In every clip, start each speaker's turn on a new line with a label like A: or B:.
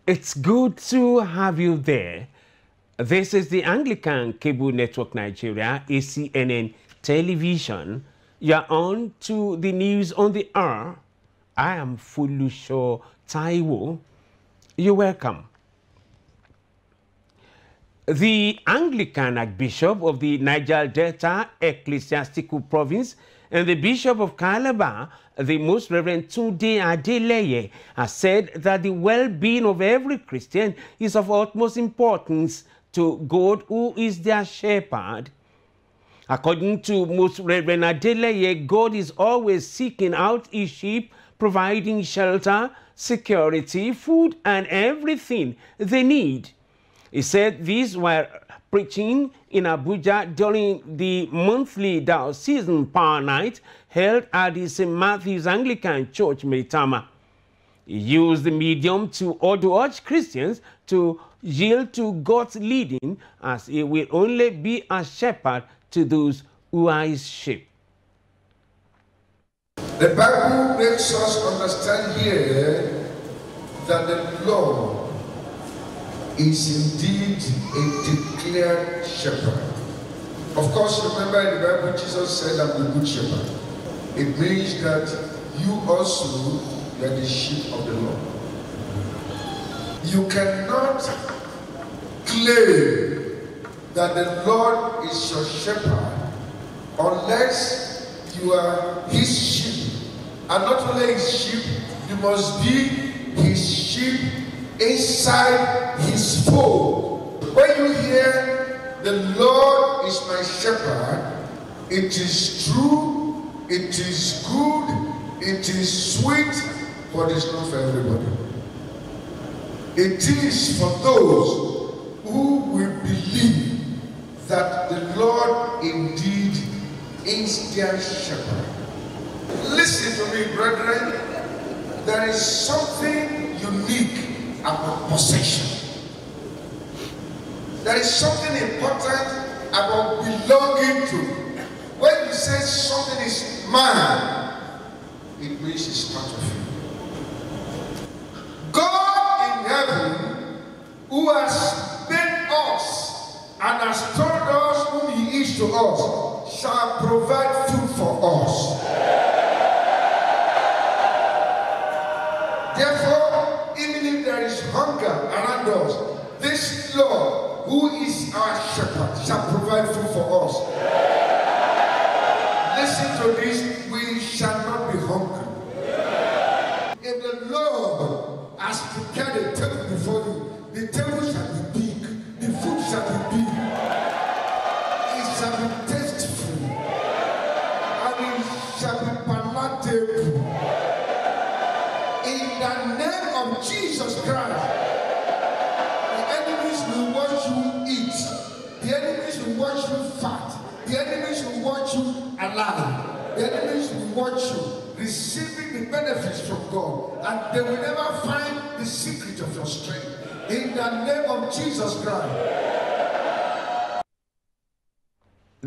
A: It's good to have you there. This is the Anglican Cable Network Nigeria, ACNN Television. You're on to the news on the hour. I am Fulusho Taiwo. You're welcome. The Anglican Archbishop of the Niger Delta Ecclesiastical Province and the Bishop of Calabar, the Most Reverend Tunde Adeleye, has said that the well-being of every Christian is of utmost importance to God, who is their shepherd. According to Most Reverend Adeleye, God is always seeking out his sheep, providing shelter, security, food, and everything they need. He said this while preaching in Abuja during the monthly diocesan power night held at the St. Matthew's Anglican Church, Maitama. He used the medium to urge Christians to yield to God's leading, as he will only be a shepherd to those who are his sheep.
B: The Bible makes us understand here that the Lord is indeed a declared shepherd. Of course, remember in the Bible, Jesus said, "I'm the good shepherd." It means that you also are the sheep of the Lord. You cannot claim that the Lord is your shepherd unless you are his sheep. And not only his sheep, you must be his sheep inside his fold. When you hear the Lord is my shepherd, it is true, it is good, it is sweet, but it's not for everybody. It is for those who will believe that the Lord indeed is their shepherd. Listen to me, brethren. There is something unique about possession. There is something important about belonging to. When you say something is mine, it means it's part of you. God in heaven, who has made us and has told us whom he is to us, shall provide food for us. Therefore, even if there is hunger around us, this Lord, who is our shepherd, shall provide food for us. Listen to this, we shall not be hungry. If the Lord has prepared a table before you, the table shall be big, the food shall be big, it shall be tasteful, and it shall be palatable. In the name of Jesus Christ, the enemies will watch you eat. The enemies will watch you fat. The enemies will watch you alive. The enemies will watch you receiving the benefits from God. And they will never find the secret of your strength. In the name of Jesus Christ.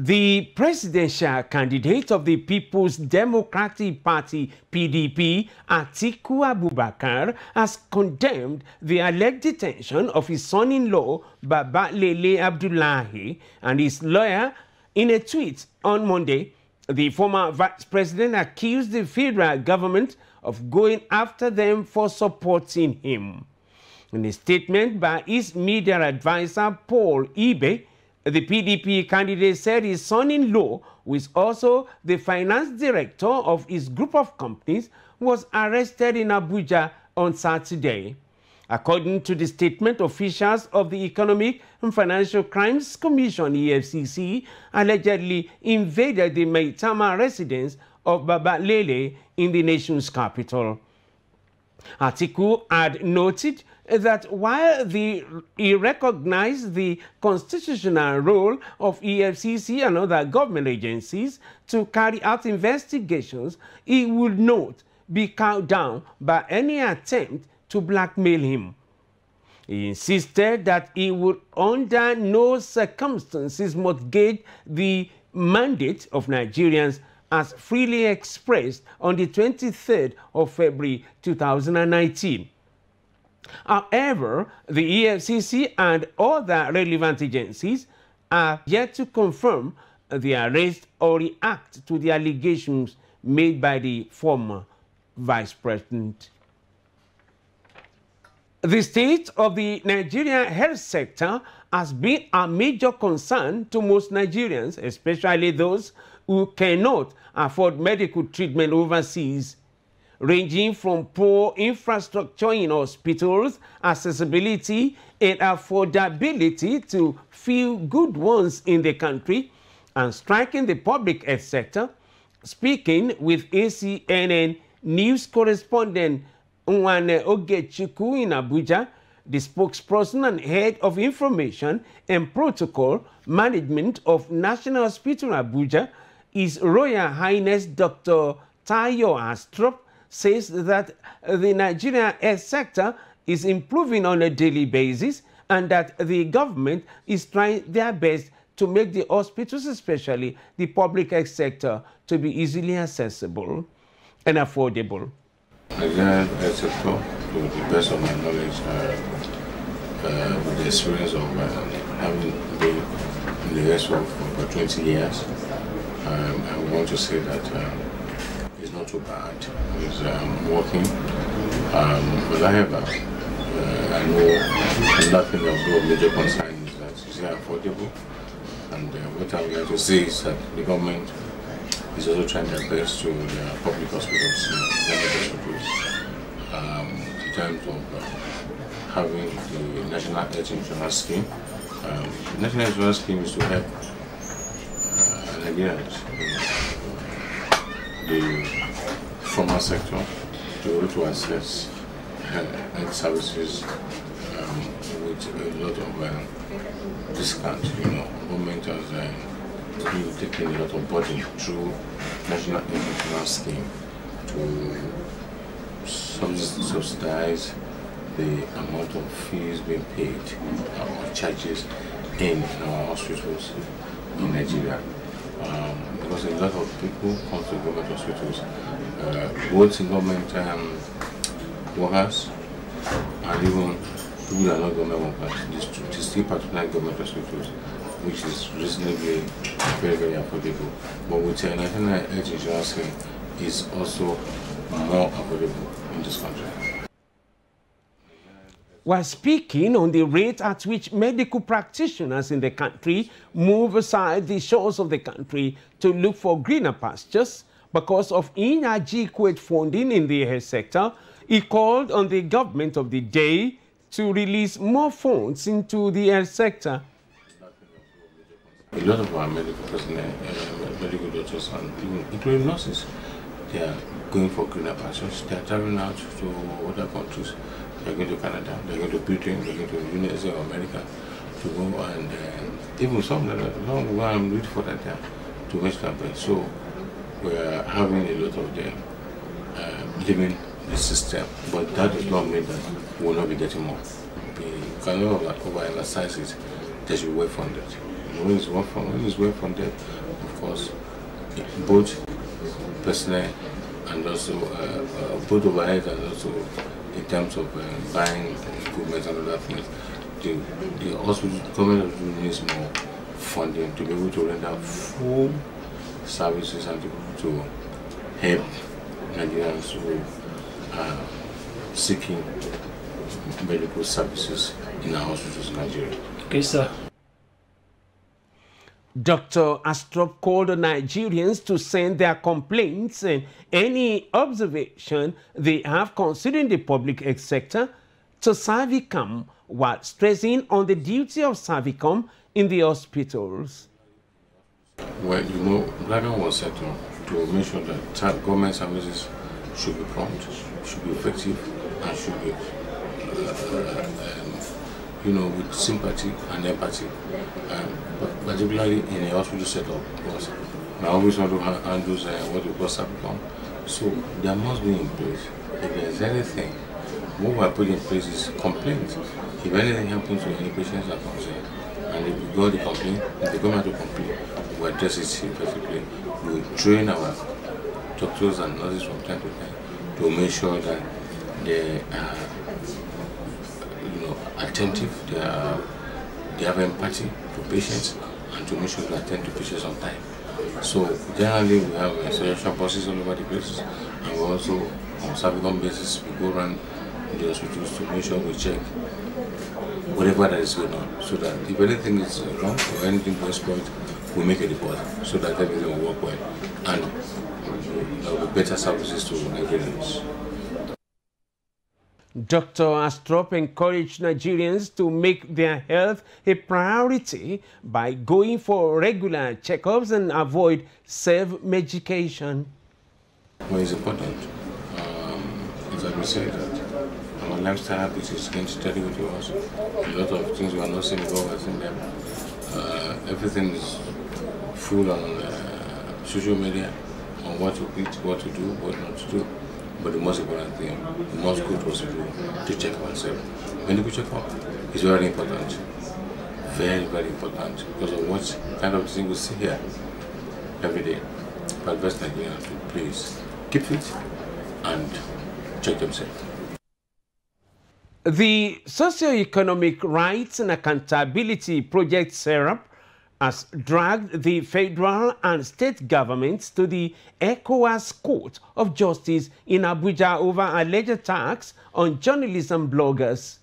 A: The presidential candidate of the People's Democratic Party, PDP, Atiku Abubakar, has condemned the alleged detention of his son-in-law, Baba Lele Abdullahi, and his lawyer. In a tweet on Monday, the former vice president accused the federal government of going after them for supporting him. In a statement by his media advisor, Paul Ibe, the PDP candidate said his son-in-law, who is also the finance director of his group of companies, was arrested in Abuja on Saturday. According to the statement, officials of the Economic and Financial Crimes Commission, EFCC, allegedly invaded the Maitama residence of Baba Lele in the nation's capital. Atiku had noted that while he recognized the constitutional role of EFCC and other government agencies to carry out investigations, he would not be cowed down by any attempt to blackmail him. He insisted that he would under no circumstances mortgage the mandate of Nigerians as freely expressed on the 23rd of February 2019. However, the EFCC and other relevant agencies are yet to confirm the arrest or react to the allegations made by the former Vice President. The state of the Nigerian health sector has been a major concern to most Nigerians, especially those who cannot afford medical treatment overseas, ranging from poor infrastructure in hospitals, accessibility, and affordability to few good ones in the country, and striking the public health sector. Speaking with ACNN news correspondent Nwane Ogechukwu in Abuja, the spokesperson and head of information and protocol management of National Hospital Abuja, His Royal Highness Dr. Tayo Astrop, says that the Nigerian health sector is improving on a daily basis and that the government is trying their best to make the hospitals, especially the public health sector, to be easily accessible and affordable.
C: Nigerian health sector, to the best of my knowledge, with the experience of having been in the health world for about 20 years, I want to say that it's not too bad. It's working. But however, I know another thing that was of major concern is that it's affordable. And what I'm going to say is that the government is also trying their best to the public hospitals, in terms of having the National Health Insurance Scheme. The National Insurance Scheme is to help Nigerians, the formal sector, to be able to access health services with a lot of discount. Government has been taking a lot of burden through National Health Insurance Scheme to subsidize the amount of fees being paid or charges in our hospitals in Nigeria. Because a lot of people come to government hospitals, both in government workers and even people that are not government workers, to still patronize government hospitals, which is reasonably very, very affordable. But with the National Health Insurance Scheme, is also more affordable in this country.
A: While speaking on the rate at which medical practitioners in the country move aside the shores of the country to look for greener pastures because of inadequate funding in the health sector, he called on the government of the day to release more funds into the health sector.
C: A lot of our medical personnel, medical doctors, and even including nurses, they are going for greener pastures. They are traveling out to other countries. They're going to Canada, they're going to Britain, they're going to the United States of America to go, and even some that are long wait for that time to make their best. So we're having a lot of them leaving the system, but that does not mean that we will not be getting more. We cannot overemphasize it. They should be well funded. When it's well funded, of course, both personnel and also both overhead and also in terms of buying equipment and other things, the government needs more funding to be able to render full services and to help Nigerians who are seeking medical services in our hospitals in Nigeria.
A: Okay, sir. Dr. Astrop called on Nigerians to send their complaints and any observation they have concerning the public health sector to Servicom, while stressing on the duty of Servicom in the hospitals.
C: Well, Dragon was set to make sure that government services should be prompt, should be effective, and should be with sympathy and empathy, particularly in a hospital setup, because I always want to handle what we call Servicom. So there must be in place, if there is anything, what we are putting in place is complaints. If anything happens to any patients that comes in, and if we got the complaint, if they come out to complain, we address it effectively. We train our doctors and nurses from time to time to make sure that they are attentive, they have empathy for patients, and to make sure they attend to patients on time. So generally we have suggestion buses all over the places, and we also on surveillance basis we go around the hospitals to make sure we check whatever that is going on, so that if anything is wrong or anything to exploit, we make a report so that everything will work well and there will be better services to Nigerians.
A: Dr. Astrop encouraged Nigerians to make their health a priority by going for regular checkups and avoid self-medication.
C: Well, it's important. As I said, that our lifestyle habits is getting steady with us. A lot of things we are not seeing before, we are seeing them. Everything is full on social media, on what to eat, what to do, what not to do. But the most important thing, the most good was to check ourselves. Medical check-up is very important. Very, very important because of what kind of thing we see here every day. But best Nigerians to please keep fit and check themselves.
A: The Socio-Economic Rights and Accountability Project SERAP has dragged the federal and state governments to the ECOWAS Court of Justice in Abuja over alleged attacks on journalism bloggers.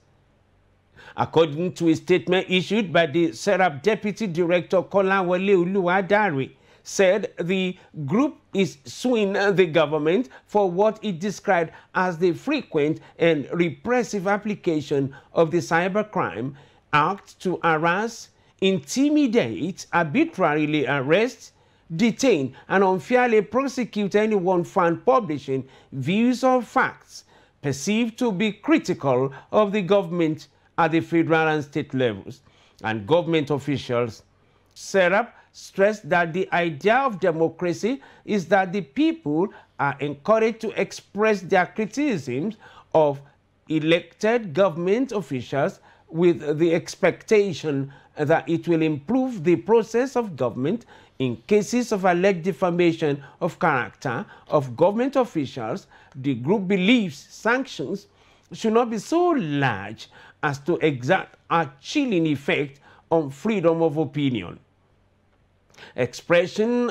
A: According to a statement issued by the SERAP Deputy Director Kolawole Oluwadare, said the group is suing the government for what it described as the frequent and repressive application of the Cybercrime Act to harass, intimidate, arbitrarily arrest, detain, and unfairly prosecute anyone found publishing views or facts perceived to be critical of the government at the federal and state levels. And government officials, SERAP, stressed that the idea of democracy is that the people are encouraged to express their criticisms of elected government officials with the expectation that it will improve the process of government in cases of alleged defamation of character of government officials. The group believes sanctions should not be so large as to exert a chilling effect on freedom of opinion. Expression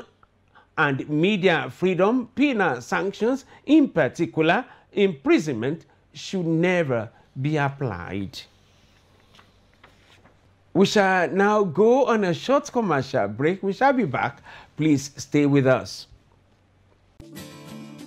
A: and media freedom, penal sanctions, in particular imprisonment, should never be applied. We shall now go on a short commercial break. We shall be back. Please stay with us.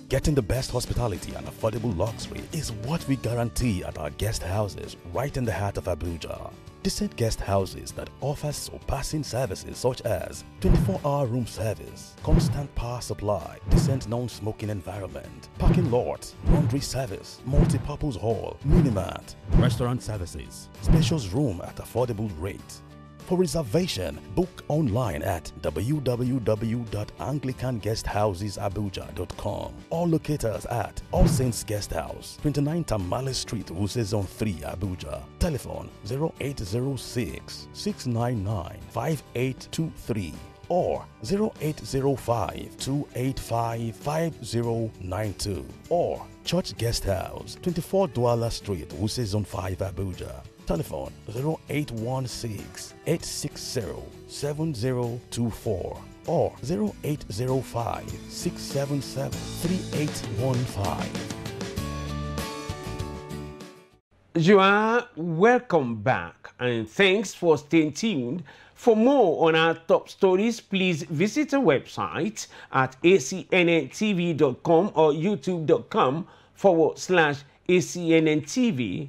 D: Getting the best hospitality and affordable luxury is what we guarantee at our guest houses right in the heart of Abuja. Decent guest houses that offer surpassing services such as 24-hour room service, constant power supply, decent non-smoking environment, parking lot, laundry service, multi-purpose hall, mini-mart, restaurant services, spacious room at affordable rate. For reservation, book online at www.anglicanguesthousesabuja.com or locate us at All Saints Guest House, 29 Tamale Street, Wuse Zone 3, Abuja. Telephone 0806-699-5823 or 0805-285-5092 or Church Guest House, 24 Douala Street, Wuse Zone 5, Abuja. Telephone 0816-860-7024 or 0805-677-3815.
A: You are welcome back, and thanks for staying tuned. For more on our top stories, please visit our website at ACNNTV.com or youtube.com/ACNNTV.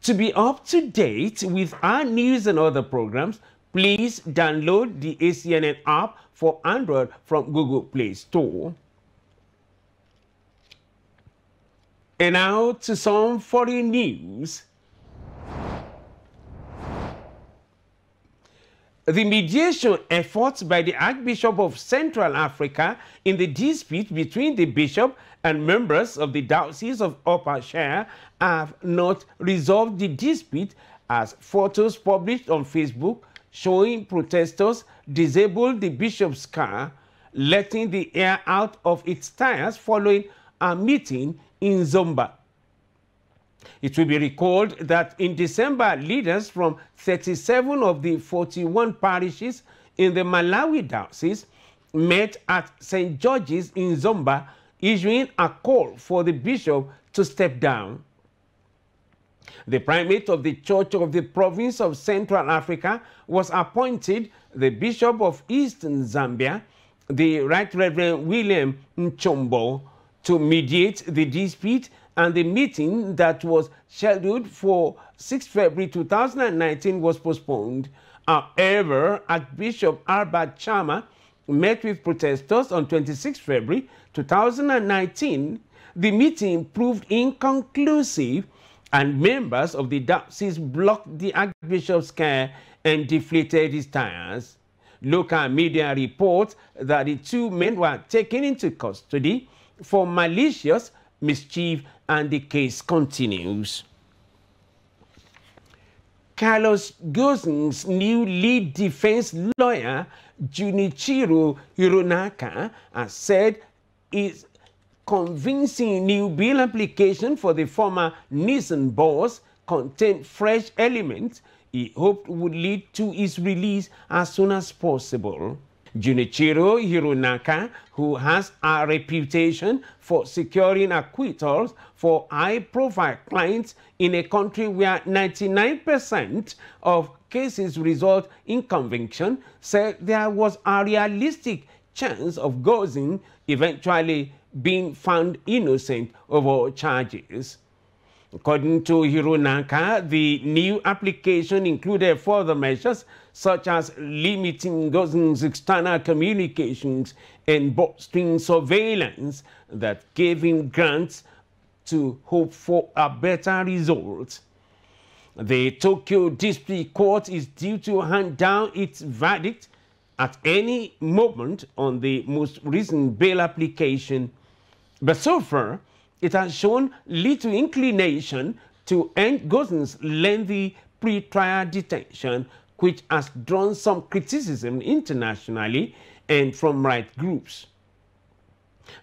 A: To be up to date with our news and other programs, please download the ACNN app for Android from Google Play Store. And now to some foreign news. The mediation efforts by the Archbishop of Central Africa in the dispute between the bishop and members of the Diocese of Upper Shire have not resolved the dispute, as photos published on Facebook showing protesters disable the bishop's car, letting the air out of its tires following a meeting in Zomba. It will be recalled that in December, leaders from 37 of the 41 parishes in the Malawi diocese met at St. George's in Zomba, issuing a call for the bishop to step down. The primate of the Church of the Province of Central Africa was appointed the Bishop of Eastern Zambia, the Right Reverend William Nchombo, to mediate the dispute, and the meeting that was scheduled for 6 February 2019 was postponed. However, Archbishop Albert Chama met with protesters on 26 February 2019. The meeting proved inconclusive, and members of the diocese blocked the Archbishop's car and deflated his tires. Local media report that the two men were taken into custody for malicious mischief, and the case continues. Carlos Ghosn's new lead defense lawyer, Junichiro Hironaka, has said his convincing new bill application for the former Nissan boss contained fresh elements he hoped would lead to his release as soon as possible. Junichiro Hironaka, who has a reputation for securing acquittals for high-profile clients in a country where 99% of cases result in conviction, said there was a realistic chance of Ghosn eventually being found innocent of all charges. According to Hironaka, the new application included further measures such as limiting Ghosn's external communications and bolstering surveillance that gave him grounds to hope for a better result. The Tokyo District Court is due to hand down its verdict at any moment on the most recent bail application, but so far it has shown little inclination to end Ghosn's lengthy pre-trial detention, which has drawn some criticism internationally and from right groups.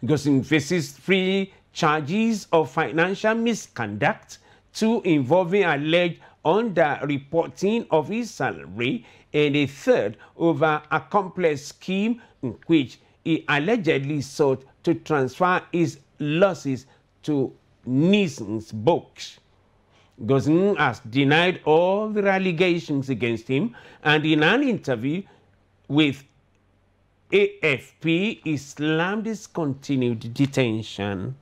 A: Ghosn faces 3 charges of financial misconduct, 2 involving alleged under-reporting of his salary, and a 3rd over a complex scheme in which he allegedly sought to transfer his losses to Nissan's books. Ghosn has denied all the allegations against him, and in an interview with AFP, he slammed his continued detention.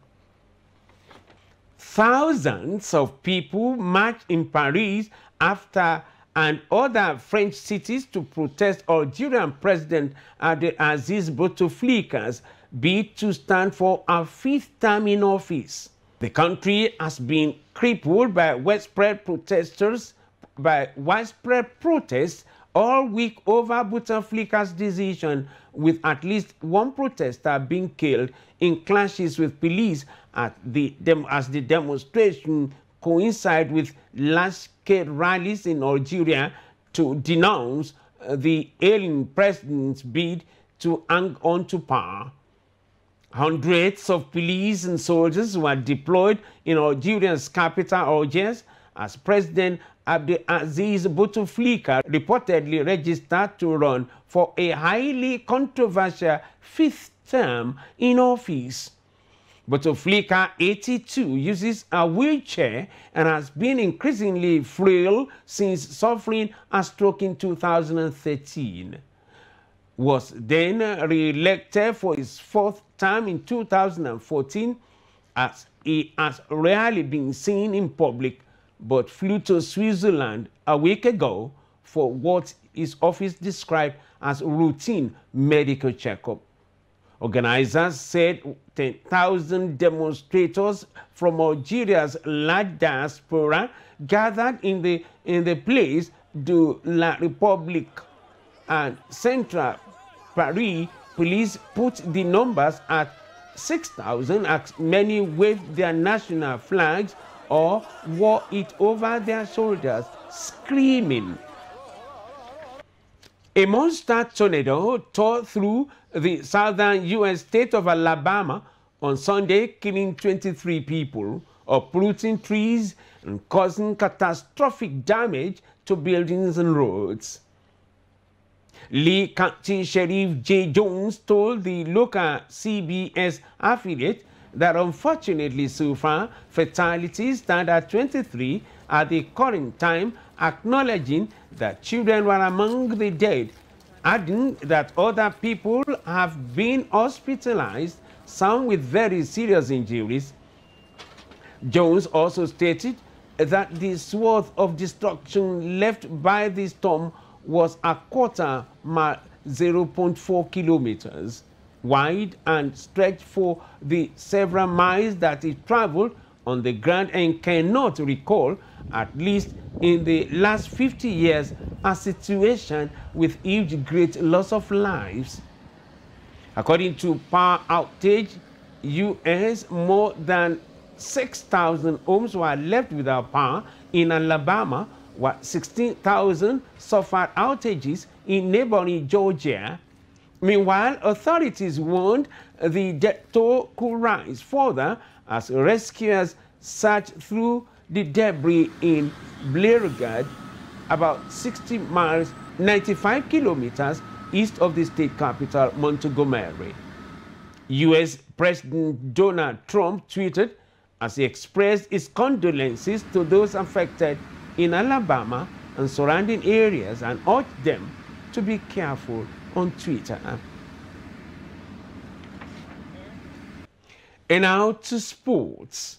A: Thousands of people marched in Paris after and other French cities to protest Algerian President Abdelaziz Bouteflika's bid to stand for a 5th term in office. The country has been crippled by widespread protests all week over Bouteflika's decision, with at least 1 protester being killed in clashes with police as the demonstration coincide with large-scale rallies in Algeria to denounce the ailing president's bid to hang on to power. Hundreds of police and soldiers were deployed in Algeria's capital, Algiers, as President Abdelaziz Bouteflika reportedly registered to run for a highly controversial 5th term in office. Bouteflika, 82, uses a wheelchair and has been increasingly frail since suffering a stroke in 2013. Was then re-elected for his 4th term in 2014, as he has rarely been seen in public, but flew to Switzerland a week ago for what his office described as routine medical checkup. Organizers said 10,000 demonstrators from Algeria's large diaspora gathered in the place de la République, and Central Paris police put the numbers at 6,000 as many waved their national flags or wore it over their shoulders, screaming. A monster tornado tore through the southern U.S. state of Alabama on Sunday, killing 23 people. uprooting trees and causing catastrophic damage to buildings and roads. Lee County Sheriff J. Jones told the local CBS affiliate that unfortunately so far, fatalities stand at 23 at the current time, acknowledging that children were among the dead, adding that other people have been hospitalized, some with very serious injuries. Jones also stated that the swath of destruction left by the storm was a quarter mile, 0.4 kilometers wide, and stretched for the several miles that it traveled on the ground, and cannot recall, at least in the last 50 years, a situation with huge great loss of lives. According to Power Outage US, more than 6,000 homes were left without power in Alabama, while 16,000 suffered outages in neighboring Georgia. Meanwhile, authorities warned the death toll could rise further as rescuers searched through the debris in Blairgard, about 60 miles, 95 kilometers east of the state capital, Montgomery. U.S. President Donald Trump tweeted as he expressed his condolences to those affected in Alabama and surrounding areas and urged them to be careful on Twitter. And now to sports.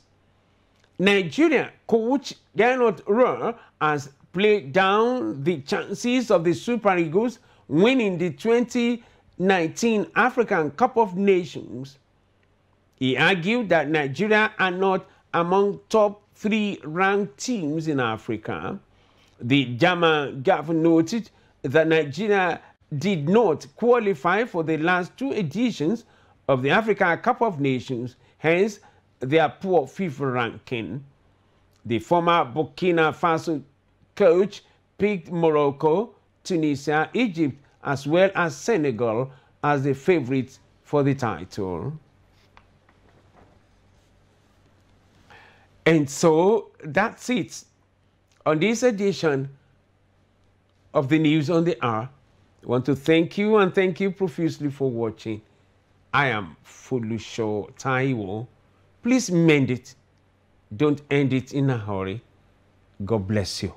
A: Nigeria coach Gernot Rohr has played down the chances of the Super Eagles winning the 2019 African Cup of Nations. He argued that Nigeria are not among top 3 ranked teams in Africa. The German governor noted that Nigeria did not qualify for the last 2 editions of the African Cup of Nations, hence their poor FIFA ranking. The former Burkina Faso coach picked Morocco, Tunisia, Egypt, as well as Senegal as the favorites for the title. And so that's it on this edition of the News on the Hour. I want to thank you, and thank you profusely for watching. I am Folusho Taiwo. Please mend it. Don't end it in a hurry. God bless you.